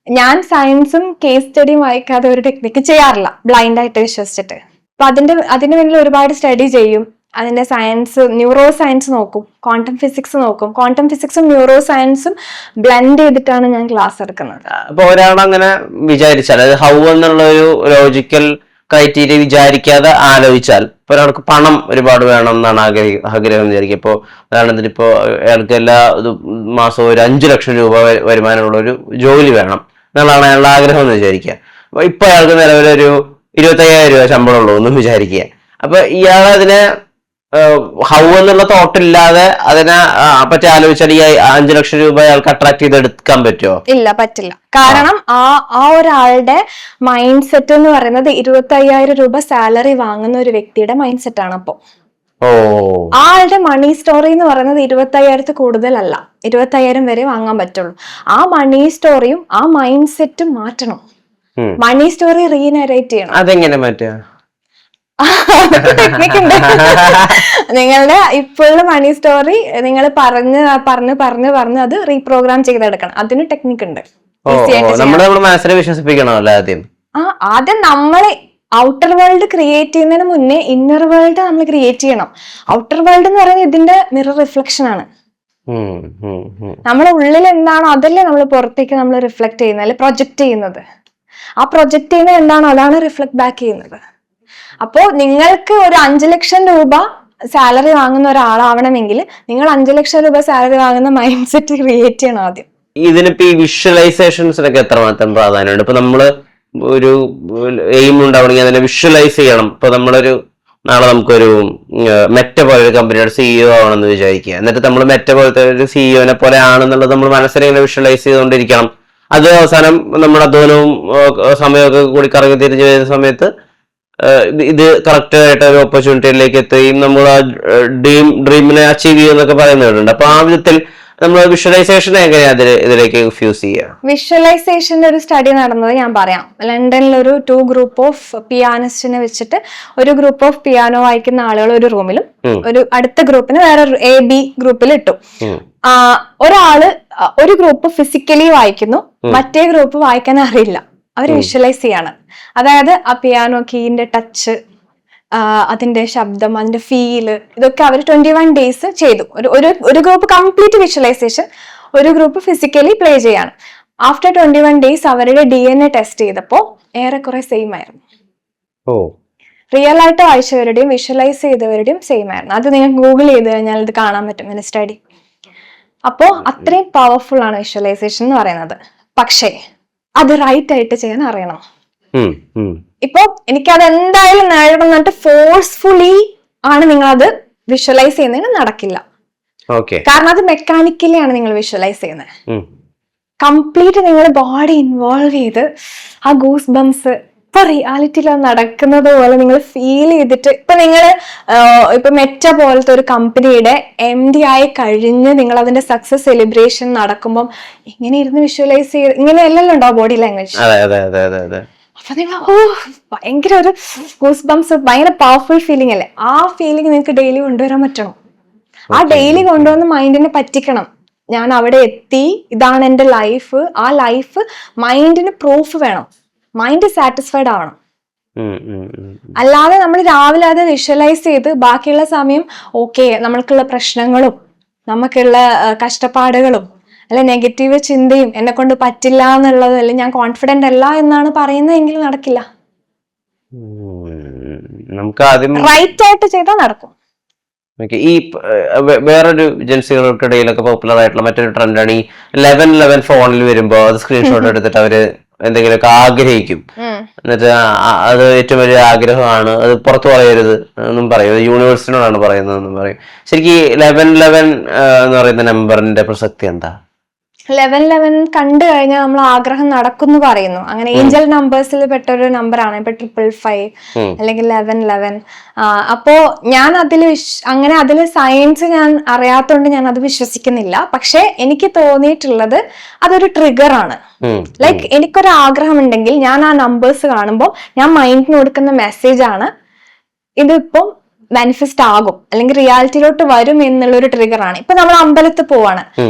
ഞാൻ സയൻസും കേസ് സ്റ്റഡിയും വായിക്കാതെ ഒരു ടെക്നിക്ക് ചെയ്യാറില്ല, ബ്ലൈൻഡ് ആയിട്ട് വിശ്വസിച്ചിട്ട്. അപ്പൊ അതിന് വേണ്ടി ഒരുപാട് സ്റ്റഡി ചെയ്യും. അതിന്റെ സയൻസ്, ന്യൂറോ സയൻസ് നോക്കും, ക്വാണ്ടം ഫിസിക്സ് നോക്കും. ക്വാണ്ടം ഫിസിക്സും ന്യൂറോ സയൻസും ബ്ലെൻഡ് ചെയ്തിട്ടാണ് ഞാൻ ക്ലാസ് എടുക്കുന്നത്. അപ്പൊ ഒരാളങ്ങനെ വിചാരിച്ചാൽ, അതായത് ഹൗ എന്നുള്ള ഒരു ലോജിക്കൽ ക്രൈറ്റീരിയ വിചാരിക്കാതെ ആലോചിച്ചാൽ, ഇപ്പൊ ഒരാൾക്ക് പണം ഒരുപാട് വേണം എന്നാണ് ആഗ്രഹം വിചാരിക്കുക. ഇപ്പൊ ഉദാഹരണത്തിന് ഇപ്പൊ അയാൾക്ക് എല്ലാ മാസവും ഒരു 5 ലക്ഷം രൂപ വരുമാനമുള്ള ഒരു ജോലി വേണം എന്നുള്ളതാണ് അയാളുടെ ആഗ്രഹം എന്ന് വിചാരിക്കുക. അപ്പൊ ഇപ്പൊ അയാൾക്ക് നിലവിലൊരു 25,000 രൂപ ശമ്പളം ഉള്ളൂ എന്ന് വിചാരിക്കുക. അപ്പൊ ഇയാൾ അതിനെ ഹൗ എന്നുള്ള തോട്ടില്ലാതെ അതിനെ പറ്റി ആലോചിച്ചാൽ ഈ 5 ലക്ഷം രൂപ അയാൾക്ക് അട്രാക്ട് ചെയ്ത് എടുക്കാൻ പറ്റുമോ? ഇല്ല, പറ്റില്ല. കാരണം ആ ഒരാളുടെ മൈൻഡ് സെറ്റ് എന്ന് പറയുന്നത് 25,000 രൂപ സാലറി വാങ്ങുന്ന ഒരു വ്യക്തിയുടെ മൈൻഡ് സെറ്റ് ആണ്. അപ്പൊ ആളുടെ മണി സ്റ്റോറി എന്ന് പറയുന്നത് 25,000 കൂടുതലല്ല, 25,000 വരെ വാങ്ങാൻ പറ്റുള്ളൂ. ആ മണി സ്റ്റോറിയും ആ മൈൻഡ് സെറ്റും മാറ്റണം. മണി സ്റ്റോറി റീനറേറ്റ് ചെയ്യണം. അതെങ്ങനെ മാറ്റുക? ടെക്നിക്ക് ഉണ്ട്. നിങ്ങളുടെ ഇപ്പോഴുള്ള മണി സ്റ്റോറി നിങ്ങൾ പറഞ്ഞ് അത് റീപ്രോഗ്രാം ചെയ്തെടുക്കണം. അതിന് ടെക്നിക്ക് ഉണ്ട്. ആദ്യം നമ്മളെ ഔട്ടർ വേൾഡ് ക്രിയേറ്റ് ചെയ്യുന്നതിന് മുന്നേ ഇന്നർ വേൾഡ് നമ്മൾ ക്രിയേറ്റ് ചെയ്യണം. ഔട്ടർ വേൾഡ് എന്ന് പറയുന്നത് ഇതിന്റെ മിറർ റിഫ്ലക്ഷൻ ആണ്. നമ്മുടെ ഉള്ളിൽ എന്താണോ അതല്ലേ നമ്മൾ പുറത്തേക്ക് നമ്മൾ റിഫ്ലക്ട് ചെയ്യുന്നത്, അല്ലെ പ്രൊജക്ട് ചെയ്യുന്നത്. ആ പ്രൊജക്ട് ചെയ്യുന്നത് എന്താണോ അതാണ് റിഫ്ലക്ട് ബാക്ക് ചെയ്യുന്നത്. അപ്പോ നിങ്ങൾക്ക് ഒരു 5 ലക്ഷം രൂപ സാലറി വാങ്ങുന്ന ഒരാളാവണമെങ്കിൽ നിങ്ങൾ 5 ലക്ഷം രൂപ സാലറി വാങ്ങുന്ന മൈൻഡ് സെറ്റ് ക്രിയേറ്റ് ചെയ്യണം ആദ്യം. ഇതിനിപ്പോ ഈ വിഷ്വലൈസേഷൻസിനൊക്കെ എത്രമാത്രം പ്രാധാന്യമുണ്ട്? ഇപ്പൊ നമ്മള് ഒരു എയിം ഉണ്ടാവണമെങ്കിൽ അതിനെ വിഷ്വലൈസ് ചെയ്യണം. ഇപ്പൊ നാളെ നമുക്കൊരു മെറ്റ പോലെ ഒരു കമ്പനിയുടെ CEO ആവണമെന്ന് വിചാരിക്കുക. എന്നിട്ട് നമ്മൾ മെറ്റ പോലത്തെ ഒരു CEOനെ പോലെ ആണെന്നുള്ളത് നമ്മൾ മനസ്സിലിങ്ങനെ വിഷ്വലൈസ് ചെയ്തുകൊണ്ടിരിക്കണം. അത് അവസാനം നമ്മുടെ അധ്വാനവും സമയമൊക്കെ കൂടി കറങ്ങി തിരിഞ്ഞു വരുന്ന സമയത്ത് ഇത് കറക്റ്റ് ആയിട്ട് ഒരു ഓപ്പർച്യൂണിറ്റിയിലേക്ക് എത്തുകയും നമ്മൾ ആ ഡ്രീമിനെ അച്ചീവ് ചെയ്യുന്നൊക്കെ പറയുന്നുണ്ട്. അപ്പൊ ആ വിധത്തിൽ നമ്മൾ വിഷ്വലൈസേഷൻ എങ്ങനെയാ ഇതിലേക്ക് ഫ്യൂസ് ചെയ്യുക? വിഷ്വലൈസേഷന്റെ ഒരു സ്റ്റഡി നടന്നത് ഞാൻ പറയാം. ലണ്ടനിൽ ഒരു 2 ഗ്രൂപ്പ് ഓഫ് പിയാനിസ്റ്റിനെ വെച്ചിട്ട്, ഒരു ഗ്രൂപ്പ് ഓഫ് പിയാനോ വായിക്കുന്ന ആളുകൾ ഒരു റൂമിലും ഒരു അടുത്ത ഗ്രൂപ്പിന് വേറെ AB ഗ്രൂപ്പിൽ ഇട്ടു. ഒരു ഗ്രൂപ്പ് ഫിസിക്കലി വായിക്കുന്നു, മറ്റേ ഗ്രൂപ്പ് വായിക്കാൻ അറിയില്ല. അവർ വിഷ്വലൈസ് ചെയ്യാണ്. അതായത് ആ പിയാനോ കീന്റെ ടച്ച്, അതിന്റെ ശബ്ദം, അതിന്റെ ഫീല്, ഇതൊക്കെ അവർ 21 ഡേയ്സ് ചെയ്തു. ഒരു ഗ്രൂപ്പ് കംപ്ലീറ്റ് വിഷ്വലൈസേഷൻ, ഒരു ഗ്രൂപ്പ് ഫിസിക്കലി പ്ലേ ചെയ്യാണ്. ആഫ്റ്റർ 21 ഡേയ്സ് അവരുടെ DNA ടെസ്റ്റ് ചെയ്തപ്പോ ഏറെക്കുറെ സെയിം ആയിരുന്നു. റിയൽ ആയിട്ട് വായിച്ചവരുടെയും വിഷ്വലൈസ് ചെയ്തവരുടെയും സെയിം ആയിരുന്നു. അത് നിങ്ങൾ ഗൂഗിൾ ചെയ്ത് കഴിഞ്ഞാൽ ഇത് കാണാൻ പറ്റും ഇൻ സ്റ്റഡി. അപ്പോ അത്രയും പവർഫുൾ ആണ് വിഷ്വലൈസേഷൻ എന്ന് പറയുന്നത്. പക്ഷേ അത് റൈറ്റ് ആയിട്ട് ചെയ്യാൻ അറിയണം. ഇപ്പൊ എനിക്കത് എന്തായാലും നേടണം എന്നിട്ട് ഫോഴ്സ്ഫുള്ളി ആണ് നിങ്ങൾ അത് വിഷ്വലൈസ് ചെയ്യുന്നതിന് നടക്കില്ല. കാരണം അത് മെക്കാനിക്കലി ആണ് നിങ്ങൾ വിഷ്വലൈസ് ചെയ്യുന്നത്. കംപ്ലീറ്റ് നിങ്ങൾ ബോഡി ഇൻവോൾവ് ചെയ്ത് ആ ഗൂസ് ബംസ് ഇപ്പൊ റിയാലിറ്റിയിൽ നടക്കുന്നത് പോലെ നിങ്ങൾ ഫീൽ ചെയ്തിട്ട്, ഇപ്പൊ മെറ്റ പോലത്തെ ഒരു കമ്പനിയുടെ MD ആയി കഴിഞ്ഞ് നിങ്ങൾ അതിന്റെ സക്സസ് സെലിബ്രേഷൻ നടക്കുമ്പോൾ ഇങ്ങനെ ഇരുന്ന് വിഷ്വലൈസ് ചെയ്ത് ഇങ്ങനെയല്ലല്ലോ ഉണ്ടാവും ബോഡി ലാംഗ്വേജ്. അപ്പൊ നിങ്ങൾ ഭയങ്കര ഒരു ഗൂസ് ബംസ്, ഭയങ്കര പവർഫുൾ ഫീലിംഗ് അല്ലേ. ആ ഫീലിംഗ് നിങ്ങൾക്ക് ഡെയിലി കൊണ്ടുവരാൻ പറ്റണം. ആ ഡെയിലി കൊണ്ടുവന്ന് മൈൻഡിനെ പറ്റിക്കണം. ഞാൻ അവിടെ എത്തി, ഇതാണ് എന്റെ ലൈഫ്. ആ ലൈഫ് മൈൻഡിന് പ്രൂഫ് വേണം, മൈൻഡ് സാറ്റിസ്ഫൈഡ് ആവണം. അല്ലാതെ നമ്മൾ രാവിലെ അത് വിഷ്വലൈസ് ചെയ്ത് ബാക്കിയുള്ള സമയം നമ്മൾക്കുള്ള പ്രശ്നങ്ങളും നമുക്കുള്ള കഷ്ടപ്പാടുകളും അല്ലെ നെഗറ്റീവ് ചിന്തയും എന്നെ കൊണ്ട് പറ്റില്ല എന്നുള്ളത്, അല്ലെങ്കിൽ ഞാൻ കോൺഫിഡന്റ് അല്ല എന്നാണ് പറയുന്നതെങ്കിൽ നടക്കില്ല. റൈറ്റ് ആയിട്ട് ചെയ്താൽ നടക്കും. ഈ വേറൊരു ഏജൻസികൾക്കിടയിലൊക്കെ പോപ്പുലർ ആയിട്ടുള്ള മറ്റൊരു ട്രെൻഡാണ് ഈ 1111 ഫോണിൽ വരുമ്പോ അത് സ്ക്രീൻഷോട്ട് എടുത്തിട്ട് അവര് എന്തെങ്കിലുമൊക്കെ ആഗ്രഹിക്കും. എന്നിട്ട് അത് ഏറ്റവും വലിയ ആഗ്രഹമാണ്, അത് പുറത്തു പറയരുത് എന്നും പറയും. യൂണിവേഴ്സിനോടാണ് പറയുന്നതെന്നും പറയും. ശരിക്കും 1111 എന്ന് പറയുന്ന നമ്പറിന്റെ പ്രസക്തി എന്താ? 1111 കണ്ടു കഴിഞ്ഞാൽ നമ്മൾ ആഗ്രഹം നടക്കുന്നു പറയുന്നു. അങ്ങനെ ഏഞ്ചൽ നമ്പേഴ്സിൽ പെട്ട ഒരു നമ്പറാണ്. ഇപ്പൊ 555 അല്ലെങ്കിൽ 1111. അപ്പോ ഞാൻ അതില് സയൻസ് ഞാൻ അറിയാത്തോണ്ട് ഞാൻ അത് വിശ്വസിക്കുന്നില്ല. പക്ഷെ എനിക്ക് തോന്നിയിട്ടുള്ളത് അതൊരു ട്രിഗർ ആണ്. ലൈക്ക് എനിക്കൊരു ആഗ്രഹം ഉണ്ടെങ്കിൽ ഞാൻ ആ നമ്പേഴ്സ് കാണുമ്പോൾ ഞാൻ മൈൻഡിന് കൊടുക്കുന്ന മെസ്സേജ് ആണ്, ഇതിപ്പം മാനിഫെസ്റ്റ് ആകും അല്ലെങ്കിൽ റിയാലിറ്റിയിലോട്ട് വരും എന്നുള്ളൊരു ട്രിഗറാണ്. ഇപ്പൊ നമ്മൾ അമ്പലത്തിൽ പോവാണ്,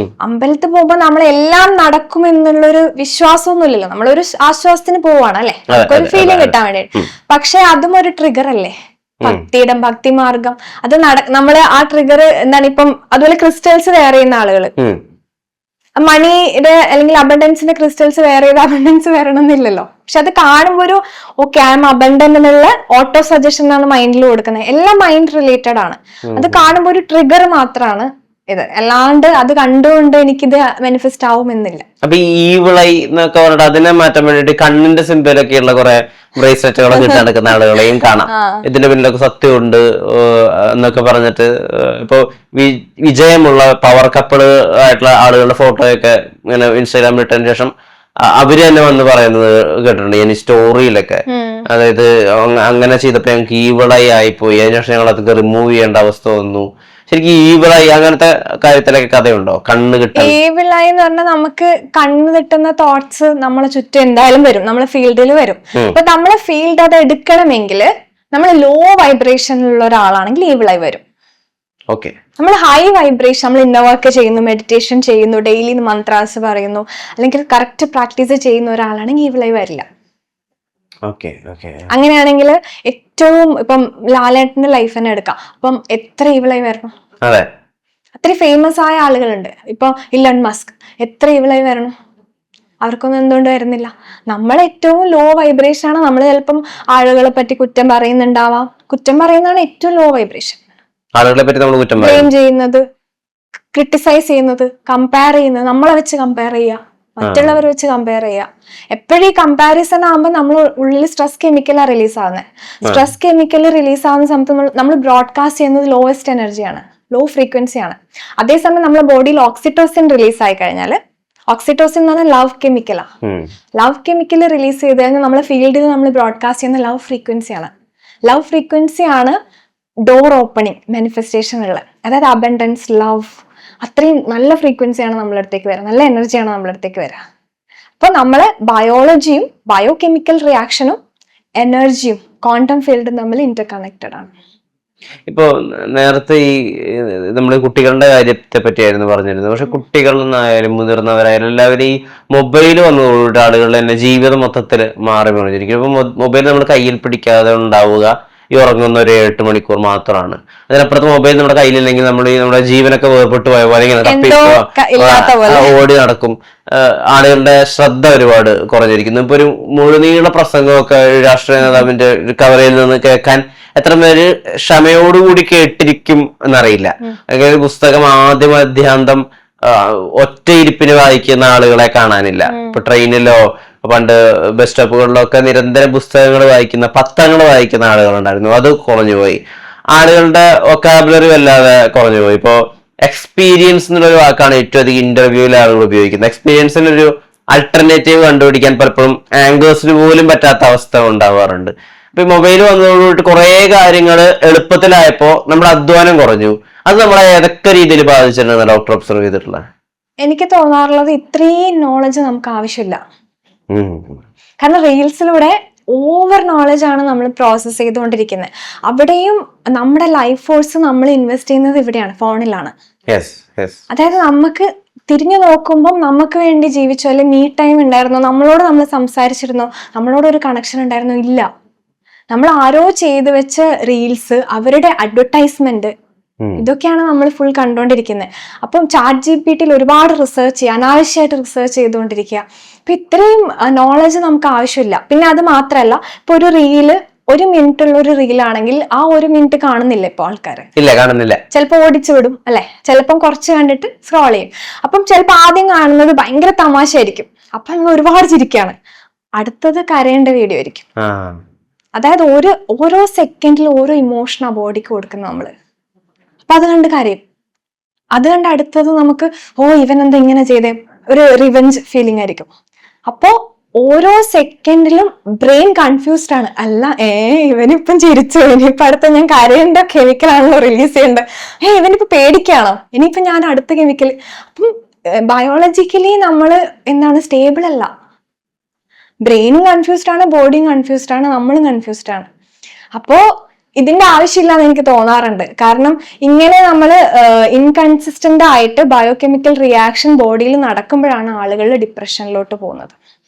അമ്പലത്തിൽ പോകുമ്പോൾ നമ്മൾ എല്ലാം നടക്കും എന്നുള്ളൊരു വിശ്വാസമൊന്നുമില്ലല്ലോ, നമ്മളൊരു ആശ്വാസത്തിന് പോവാണ് അല്ലെ, നമുക്കൊരു ഫീലിംഗ് കിട്ടാൻ വേണ്ടി. പക്ഷെ അതും ഒരു ട്രിഗർ അല്ലേ, ഭക്തി മാർഗം. അത് നമ്മള് ആ ട്രിഗർ എന്താണ്, ഇപ്പം അതുപോലെ ക്രിസ്റ്റൽസ് വെയർ ചെയ്യുന്ന ആളുകള്, മണിയുടെ അല്ലെങ്കിൽ അബണ്ടൻസിന്റെ ക്രിസ്റ്റൽസ് വേറെ ചെയ്ത് അബണ്ടൻസ് വരണമെന്നില്ലല്ലോ. പക്ഷെ അത് കാണുമ്പോൾ ഒരു ഓക്കെ ഐ എം അബണ്ടന്റ് എന്നുള്ള ഓട്ടോ സജഷൻ ആണ് മൈൻഡിൽ കൊടുക്കുന്നത്. എല്ലാം മൈൻഡ് റിലേറ്റഡ് ആണ്. അത് കാണുമ്പോൾ ഒരു ട്രിഗർ മാത്രമാണ് ഇത്, അല്ലാണ്ട് അത് കണ്ടുകൊണ്ട് എനിക്കിത് മാനിഫെസ്റ്റ് ആവുമെന്നില്ല. അപ്പൊ ഈ ഈവിളൈ എന്നൊക്കെ പറഞ്ഞിട്ട് അതിനെ മാറ്റാൻ വേണ്ടിട്ട് കണ്ണിന്റെ സിമ്പലൊക്കെ ഉള്ള കുറെ ബ്രേസ്ലെറ്റുകളൊക്കെ ഇട്ട് നടക്കുന്ന ആളുകളെയും കാണാം. ഇതിന്റെ പിന്നിലൊക്കെ സത്യമുണ്ട് എന്നൊക്കെ പറഞ്ഞിട്ട് ഇപ്പൊ വിജയമുള്ള പവർ കപ്പിള് ആയിട്ടുള്ള ആളുകളുടെ ഫോട്ടോയൊക്കെ ഇങ്ങനെ ഇൻസ്റ്റാഗ്രാമിൽ ഇട്ടതിന് ശേഷം അവര് തന്നെ വന്ന് പറയുന്നത് കേട്ടിട്ടുണ്ട് ഞാൻ സ്റ്റോറിയിലൊക്കെ. അതായത് അങ്ങനെ ചെയ്തപ്പോ ഞങ്ങൾക്ക് ഈവിളായി ആയിപ്പോയി, അതിനുശേഷം ഞങ്ങൾ അതൊക്കെ റിമൂവ് ചെയ്യേണ്ട അവസ്ഥ വന്നു. ശരിക്കും ഈവിളായി അങ്ങനത്തെ കാര്യത്തിലൊക്കെ കഥയുണ്ടോ? കണ്ണ് കിട്ടാൻ ഈവിളായി എന്ന് പറഞ്ഞാൽ നമുക്ക് കണ്ണ് കിട്ടുന്ന തോട്ട്സ് നമ്മളെ ചുറ്റും എന്തായാലും വരും, നമ്മളെ ഫീൽഡിൽ വരും. അപ്പൊ നമ്മളെ ഫീൽഡ് അത് എടുക്കണമെങ്കിൽ നമ്മൾ ലോ വൈബ്രേഷനിലുള്ള ഒരാളാണെങ്കിൽ ഈവിളായി വരും. ഓക്കെ, നമ്മൾ ഹൈ വൈബ്രേഷൻ, നമ്മൾ ഇന്ന വർക്ക് ചെയ്യുന്നു, മെഡിറ്റേഷൻ ചെയ്യുന്നു, ഡെയിലി മന്ത്രാസ് പറയുന്നു, അല്ലെങ്കിൽ കറക്റ്റ് പ്രാക്ടീസ് ചെയ്യുന്ന ഒരാളാണെങ്കിൽ ഈവിളായി വരില്ല. അങ്ങനെയാണെങ്കിൽ ഏറ്റവും ഇപ്പം ലാലേട്ടന്റെ ലൈഫ് തന്നെ എടുക്കാം, അപ്പം എത്ര ഈവിളായി വരണം? അത്ര ഫേമസ് ആയ ആളുകളുണ്ട്. ഇപ്പൊ ഇലൺ മസ്ക്, എത്ര ഈവിളായി വരണം? അവർക്കൊന്നും എന്തുകൊണ്ട് വരുന്നില്ല? നമ്മൾ ഏറ്റവും ലോ വൈബ്രേഷൻ ആണ്. നമ്മൾ ചിലപ്പം ആളുകളെ പറ്റി കുറ്റം പറയുന്നുണ്ടാവാം, കുറ്റം പറയുന്നതാണ് ഏറ്റവും ലോ വൈബ്രേഷൻ. ആളുകളെ പറ്റി നമ്മൾ കുറ്റം ചെയ്യുന്നത്, ക്രിട്ടിസൈസ് ചെയ്യുന്നത്, കമ്പയർ ചെയ്യുന്നത്, നമ്മളെ വെച്ച് കമ്പയർ ചെയ്യുക, മറ്റുള്ളവരെ വെച്ച് കമ്പയർ ചെയ്യുക. എപ്പോഴും ഈ കമ്പാരിസൺ ആകുമ്പോൾ നമ്മൾ ഉള്ളിൽ സ്ട്രെസ് കെമിക്കലാണ് റിലീസ് ആവുന്നത്. സ്ട്രെസ് കെമിക്കൽ റിലീസ് ആവുന്ന സമയത്ത് നമ്മൾ ബ്രോഡ്കാസ്റ്റ് ചെയ്യുന്നത് ലോവസ്റ്റ് എനർജിയാണ്, ലോ ഫ്രീക്വൻസിയാണ്. അതേസമയം നമ്മുടെ ബോഡിയിൽ ഓക്സിറ്റോസിൻ റിലീസ് ആയി കഴിഞ്ഞാൽ, ഓക്സിറ്റോസിൻ എന്ന് പറഞ്ഞാൽ ലവ് കെമിക്കലാണ്. ലവ് കെമിക്കൽ റിലീസ് ചെയ്ത് കഴിഞ്ഞാൽ നമ്മളെ ഫീൽഡിൽ നമ്മൾ ബ്രോഡ്കാസ്റ്റ് ചെയ്യുന്ന ലവ് ഫ്രീക്വൻസിയാണ്. ലവ് ഫ്രീക്വൻസിയാണ് ഡോർ ഓപ്പണിങ് മാനിഫെസ്റ്റേഷനുള്ള. അതായത് അബണ്ടൻസ്, ലവ്, അത്രയും നല്ല ഫ്രീക്വൻസിയാണ് നമ്മുടെ അടുത്തേക്ക് വരിക, നല്ല എനർജിയാണ് നമ്മുടെ അടുത്തേക്ക് വരിക. അപ്പൊ നമ്മള് ബയോളജിയും ബയോ കെമിക്കൽ റിയാക്ഷനും എനർജിയും ക്വാണ്ടം ഫീൽഡും തമ്മിൽ ഇന്റർ കണക്റ്റഡ് ആണ്. ഇപ്പോ നേരത്തെ ഈ നമ്മുടെ കുട്ടികളുടെ കാര്യത്തെ പറ്റിയായിരുന്നു പറഞ്ഞിരുന്നത്. പക്ഷെ കുട്ടികളെന്നായാലും മുതിർന്നവരായാലും എല്ലാവരും ഈ മൊബൈൽ വന്നതോടുകൂടി ആളുകളുടെ തന്നെ ജീവിതം മൊത്തത്തിൽ മാറി മറിഞ്ഞിരിക്കും. ഇപ്പൊ മൊബൈൽ നമ്മൾ കയ്യിൽ പിടിക്കാതെ ഉണ്ടാവുക ഈ ഉറങ്ങുന്ന ഒരു 8 മണിക്കൂർ മാത്രമാണ്. അതിനപ്പുറത്ത് മൊബൈൽ നമ്മുടെ കയ്യിലില്ലെങ്കിൽ നമ്മൾ നമ്മുടെ ജീവനൊക്കെ വേർപെട്ട് പോയ പോലെ ഇങ്ങനെ ഓടി നടക്കും. ആളുകളുടെ ശ്രദ്ധ ഒരുപാട് കുറഞ്ഞിരിക്കുന്നു. ഇപ്പൊ ഒരു മുഴുനീള പ്രസംഗമൊക്കെ രാഷ്ട്രീയ നേതാവിന്റെ കവറയിൽ നിന്ന് കേൾക്കാൻ എത്ര പേര് ക്ഷമയോടുകൂടി കേട്ടിരിക്കും എന്നറിയില്ല. അങ്ങനെ പുസ്തകം ആദ്യം അധ്യാന്തം ഒറ്റ ഇരിപ്പിന് വായിക്കുന്ന ആളുകളെ കാണാനില്ല. ഇപ്പൊ ട്രെയിനിലോ പണ്ട് ബസ് സ്റ്റോപ്പുകളിലൊക്കെ നിരന്തരം പുസ്തകങ്ങൾ വായിക്കുന്ന, പത്രങ്ങൾ വായിക്കുന്ന ആളുകളുണ്ടായിരുന്നു. അത് കുറഞ്ഞുപോയി. ആളുകളുടെ വൊക്കാബുലറി വല്ലാതെ കുറഞ്ഞുപോയി. ഇപ്പോ എക്സ്പീരിയൻസ് എന്നുള്ളൊരു വാക്കാണ് ഏറ്റവും അധികം ഇന്റർവ്യൂവിൽ ആളുകൾ ഉപയോഗിക്കുന്നത്. എക്സ്പീരിയൻസിനൊരു അൾട്ടർനേറ്റീവ് കണ്ടുപിടിക്കാൻ പലപ്പോഴും ആങ്കേഴ്സിന് പോലും പറ്റാത്ത അവസ്ഥ ഉണ്ടാവാറുണ്ട്. ഇപ്പൊ മൊബൈൽ വന്നതോടുകൂടി കുറെ കാര്യങ്ങൾ എളുപ്പത്തിലായപ്പോ നമ്മുടെ അധ്വാനം കുറഞ്ഞു. അത് നമ്മളെ ഏതൊക്കെ രീതിയിൽ ബാധിച്ചിട്ടുണ്ടെന്ന് ഡോക്ടർ ഒബ്സർവ് ചെയ്തിട്ടുള്ള? എനിക്ക് തോന്നാറുള്ളത് ഇത്രയും നോളജ് നമുക്ക് ആവശ്യമില്ല. കാരണം റീൽസിലൂടെ ഓവർ നോളജ് ആണ് നമ്മൾ പ്രോസസ് ചെയ്തുകൊണ്ടിരിക്കുന്നത്. അവിടെയും നമ്മുടെ ലൈഫ് ഫോഴ്സ് നമ്മൾ ഇൻവെസ്റ്റ് ചെയ്യുന്നത് ഇവിടെയാണ്, ഫോണിലാണ്. അതായത് നമുക്ക് തിരിഞ്ഞു നോക്കുമ്പോൾ നമുക്ക് വേണ്ടി ജീവിച്ചോ, അല്ലെങ്കിൽ മീ ടൈം ഉണ്ടായിരുന്നോ, നമ്മളോട് നമ്മൾ സംസാരിച്ചിരുന്നോ, നമ്മളോട് ഒരു കണക്ഷൻ ഉണ്ടായിരുന്നോ? ഇല്ല. നമ്മൾ ആരോ ചെയ്തു വെച്ച റീൽസ്, അവരുടെ അഡ്വർടൈസ്മെന്റ്, ഇതൊക്കെയാണ് നമ്മൾ ഫുൾ കണ്ടുകൊണ്ടിരിക്കുന്നത്. അപ്പം ChatGPT ഒരുപാട് റിസർച്ച് ചെയ്യുക, അനാവശ്യമായിട്ട് റിസർച്ച് ചെയ്തുകൊണ്ടിരിക്കുക. അപ്പൊ ഇത്രയും നോളജ് നമുക്ക് ആവശ്യമില്ല. പിന്നെ അത് മാത്രമല്ല, ഇപ്പൊ ഒരു റീല് 1 മിനിറ്റ് ഉള്ള ഒരു റീലാണെങ്കിൽ ആ 1 മിനിറ്റ് കാണുന്നില്ല ഇപ്പൊ ആൾക്കാർ. ഇല്ല, കാണുന്നില്ല. ചിലപ്പോൾ ഓടിച്ചു വിടും അല്ലെ, ചിലപ്പം കുറച്ച് കണ്ടിട്ട് സ്ക്രോൾ ചെയ്യും. അപ്പം ചിലപ്പോൾ ആദ്യം കാണുന്നത് ഭയങ്കര തമാശയായിരിക്കും, അപ്പൊ നമ്മൾ ഒരുപാട് ചിരിക്കുകയാണ്. അടുത്തത് കരയേണ്ട വീഡിയോ ആയിരിക്കും. അതായത് ഓരോ സെക്കൻഡിൽ ഓരോ ഇമോഷൻ ആ ബോഡിക്ക് കൊടുക്കുന്നത് നമ്മള്. അപ്പൊ അത് കണ്ട് കരയും. അത് കണ്ട് അടുത്തത് നമുക്ക് ഇവൻ എന്താ ഇങ്ങനെ ചെയ്തേ, ഒരു റിവെഞ്ച് ഫീലിംഗ് ആയിരിക്കും. അപ്പോ ഓരോ സെക്കൻഡിലും ബ്രെയിൻ കൺഫ്യൂസ്ഡ് ആണ്. അല്ല ഇവനിപ്പം ചിരിച്ചു, ഇനിയിപ്പൊ അടുത്ത ഞാൻ കരയേണ്ട കെമിക്കലാണല്ലോ റിലീസ് ചെയ്യേണ്ടത്, ഇവനിപ്പോ പേടിക്കാണോ, ഇനിയിപ്പൊ ഞാൻ അടുത്ത കെമിക്കൽ. അപ്പം ബയോളജിക്കലി നമ്മള് എന്താണ് സ്റ്റേബിൾ അല്ല. ബ്രെയിനും കൺഫ്യൂസ്ഡ് ആണ്, ബോഡിയും കൺഫ്യൂസ്ഡ് ആണ്, നമ്മളും കൺഫ്യൂസ്ഡ് ആണ്. അപ്പോ ഇതിന്റെ ആവശ്യമില്ലാന്ന് എനിക്ക് തോന്നാറുണ്ട്. കാരണം ഇങ്ങനെ നമ്മൾ ഇൻകൺസിസ്റ്റന്റ് ആയിട്ട് ബയോകെമിക്കൽ റിയാക്ഷൻ ബോഡിയിൽ നടക്കുമ്പോഴാണ് ആളുകൾ ഡിപ്രഷനിലോട്ട് പോകുന്നത്.